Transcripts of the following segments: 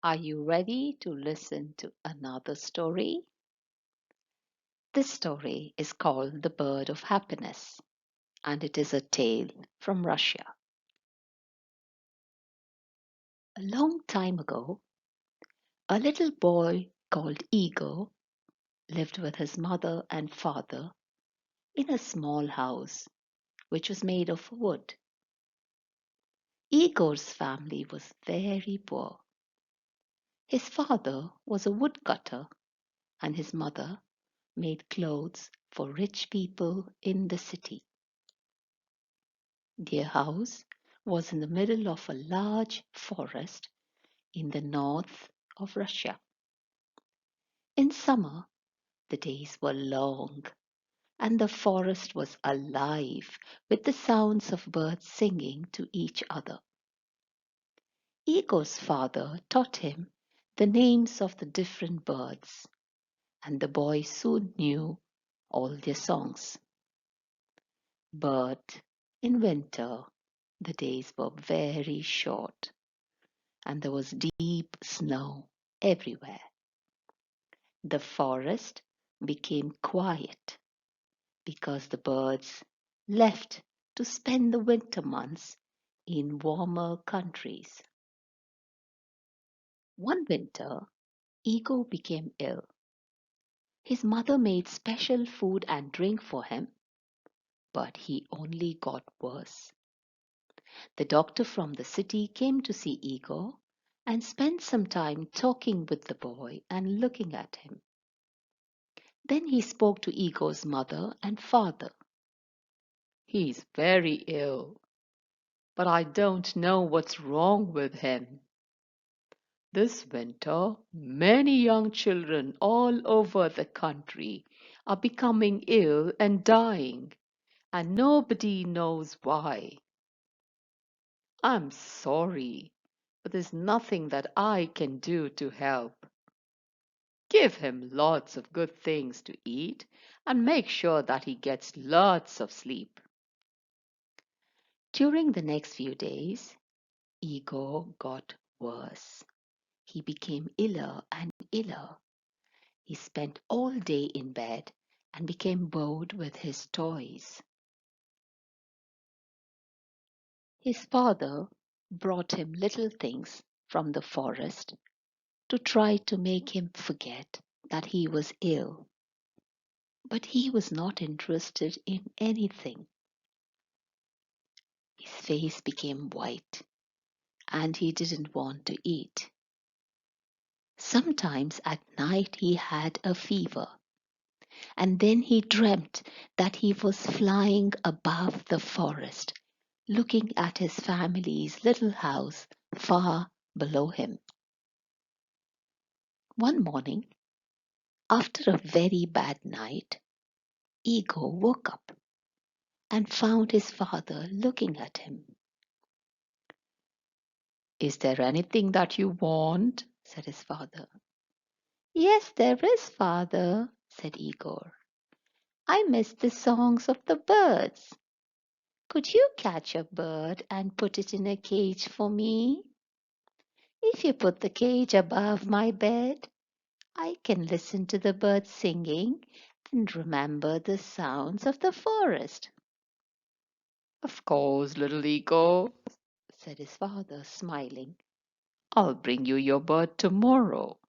Are you ready to listen to another story? This story is called The Bird of Happiness, and it is a tale from Russia. A long time ago, a little boy called Igor lived with his mother and father in a small house which was made of wood. Igor's family was very poor. His father was a woodcutter, and his mother made clothes for rich people in the city. Their house was in the middle of a large forest in the north of Russia. In summer, the days were long and the forest was alive with the sounds of birds singing to each other. Igor's father taught him the names of the different birds, and the boy soon knew all their songs. But in winter, the days were very short and there was deep snow everywhere. The forest became quiet because the birds left to spend the winter months in warmer countries. One winter, Ego became ill. His mother made special food and drink for him, but he only got worse. The doctor from the city came to see Igor and spent some time talking with the boy and looking at him. Then he spoke to Igor's mother and father. He's very ill, but I don't know what's wrong with him. This winter, many young children all over the country are becoming ill and dying, and nobody knows why. I'm sorry, but there's nothing that I can do to help. Give him lots of good things to eat and make sure that he gets lots of sleep. During the next few days, Igor got worse. He became iller and iller. He spent all day in bed and became bored with his toys. His father brought him little things from the forest to try to make him forget that he was ill. But he was not interested in anything. His face became white and he didn't want to eat. Sometimes at night he had a fever, and then he dreamt that he was flying above the forest, looking at his family's little house far below him. One morning, after a very bad night, Ego woke up and found his father looking at him. Is there anything that you want? Said his father. Yes, there is, father, said Igor. I miss the songs of the birds. Could you catch a bird and put it in a cage for me? If you put the cage above my bed, I can listen to the birds singing and remember the sounds of the forest. Of course, little Igor, said his father, smiling. I'll bring you your bird tomorrow.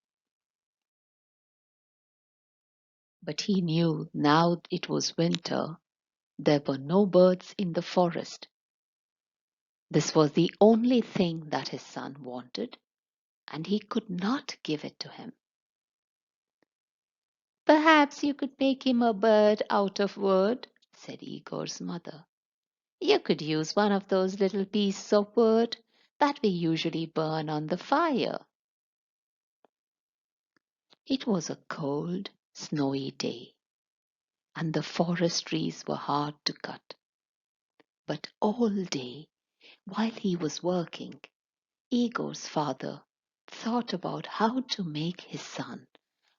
But he knew now it was winter, there were no birds in the forest. This was the only thing that his son wanted, and he could not give it to him. Perhaps you could make him a bird out of wood, said Igor's mother. You could use one of those little pieces of wood that we usually burn on the fire. It was a cold, snowy day, and the forest trees were hard to cut. But all day, while he was working, Igor's father thought about how to make his son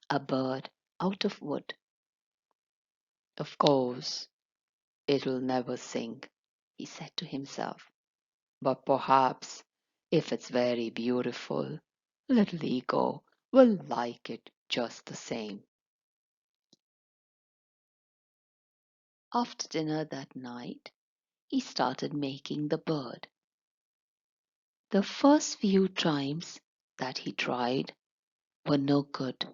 a bird out of wood. Of course, it'll never sing, he said to himself. But perhaps, if it's very beautiful, Little Igor will like it just the same. After dinner that night, he started making the bird. The first few times that he tried were no good.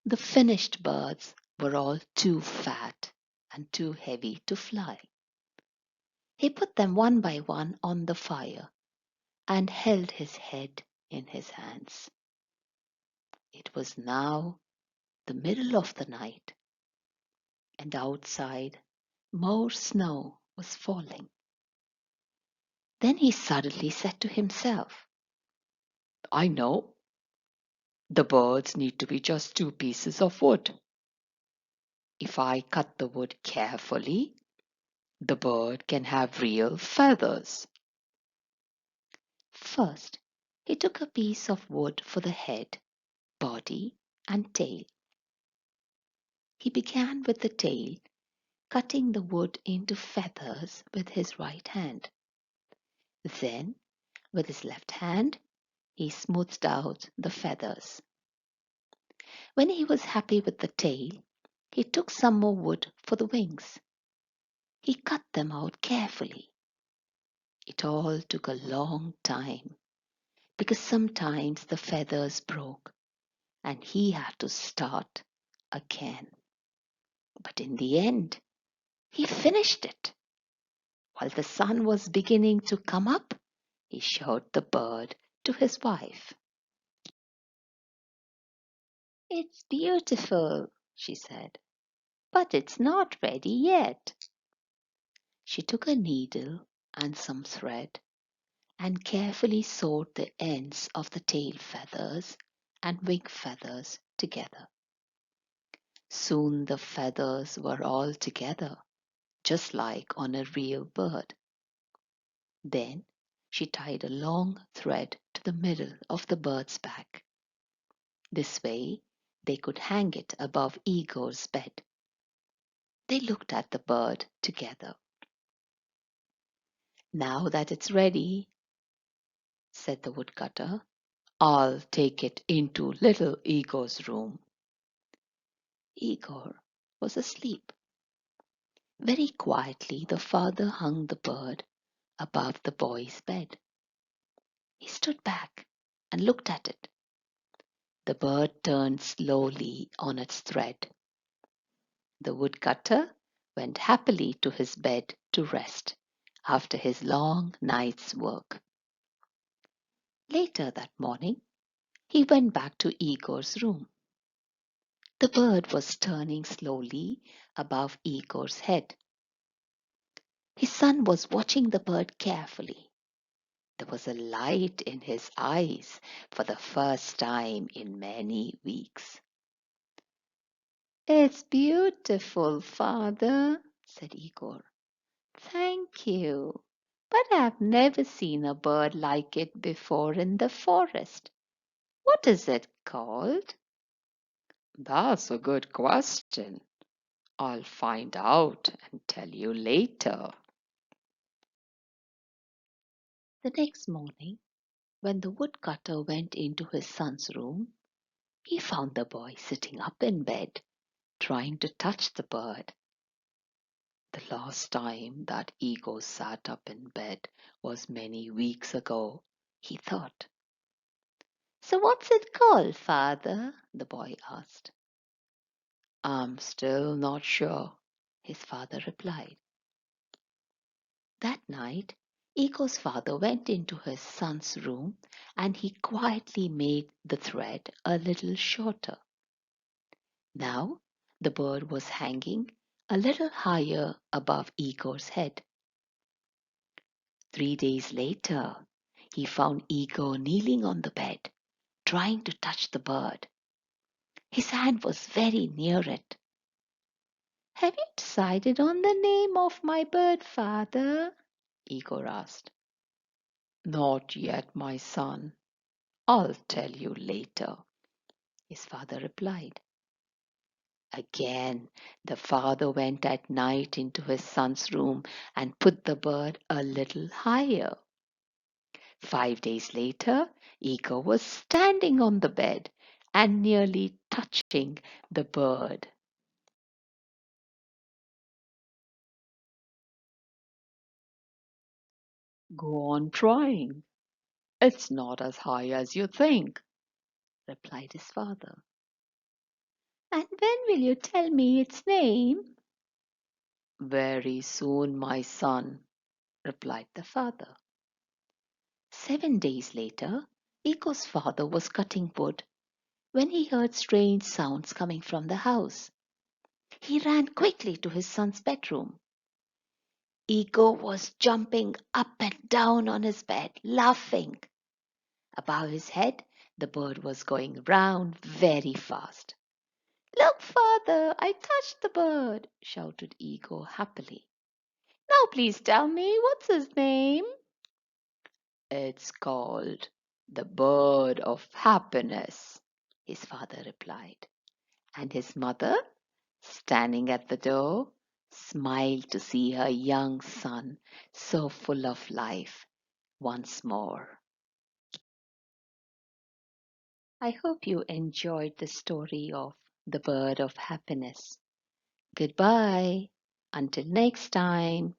The finished birds were all too fat and too heavy to fly. He put them one by one on the fire and held his head in his hands. It was now the middle of the night, and outside more snow was falling. Then he suddenly said to himself, I know, the birds need to be just two pieces of wood. If I cut the wood carefully, the bird can have real feathers. First, he took a piece of wood for the head, body, and tail. He began with the tail, cutting the wood into feathers with his right hand. Then, with his left hand, he smoothed out the feathers. When he was happy with the tail, he took some more wood for the wings. He cut them out carefully. It all took a long time because sometimes the feathers broke and he had to start again. But in the end, he finished it. While the sun was beginning to come up, he showed the bird to his wife. It's beautiful, she said, but it's not ready yet. She took a needle and some thread and carefully sewed the ends of the tail feathers and wing feathers together. Soon the feathers were all together, just like on a real bird. Then she tied a long thread to the middle of the bird's back. This way they could hang it above Igor's bed. They looked at the bird together. Now that it's ready, said the woodcutter, I'll take it into little Igor's room. Igor was asleep. Very quietly the father hung the bird above the boy's bed. He stood back and looked at it. The bird turned slowly on its thread. The woodcutter went happily to his bed to rest after his long night's work. Later that morning, he went back to Igor's room. The bird was turning slowly above Igor's head. His son was watching the bird carefully. There was a light in his eyes for the first time in many weeks. It's beautiful, father, said Igor. Thank you. But I've never seen a bird like it before in the forest. What is it called? That's a good question. I'll find out and tell you later. The next morning, when the woodcutter went into his son's room, he found the boy sitting up in bed, trying to touch the bird. The last time that Ego sat up in bed was many weeks ago, he thought. So what's it called, father? The boy asked. I'm still not sure, his father replied. That night, Ego's father went into his son's room and he quietly made the thread a little shorter. Now the bird was hanging a little higher above Igor's head. 3 days later, he found Igor kneeling on the bed, trying to touch the bird. His hand was very near it. Have you decided on the name of my bird, father? Igor asked. Not yet, my son. I'll tell you later, his father replied. Again, the father went at night into his son's room and put the bird a little higher. 5 days later, Igor was standing on the bed and nearly touching the bird. Go on trying. It's not as high as you think, replied his father. And when will you tell me its name? Very soon, my son, replied the father. 7 days later, Igor's father was cutting wood when he heard strange sounds coming from the house. He ran quickly to his son's bedroom. Igor was jumping up and down on his bed, laughing. Above his head, the bird was going round very fast. Look, father, I touched the bird, shouted Igor happily. Now please tell me what's his name? It's called the bird of happiness, his father replied. And his mother, standing at the door, smiled to see her young son so full of life once more. I hope you enjoyed the story of the bird of happiness. Goodbye. Until next time.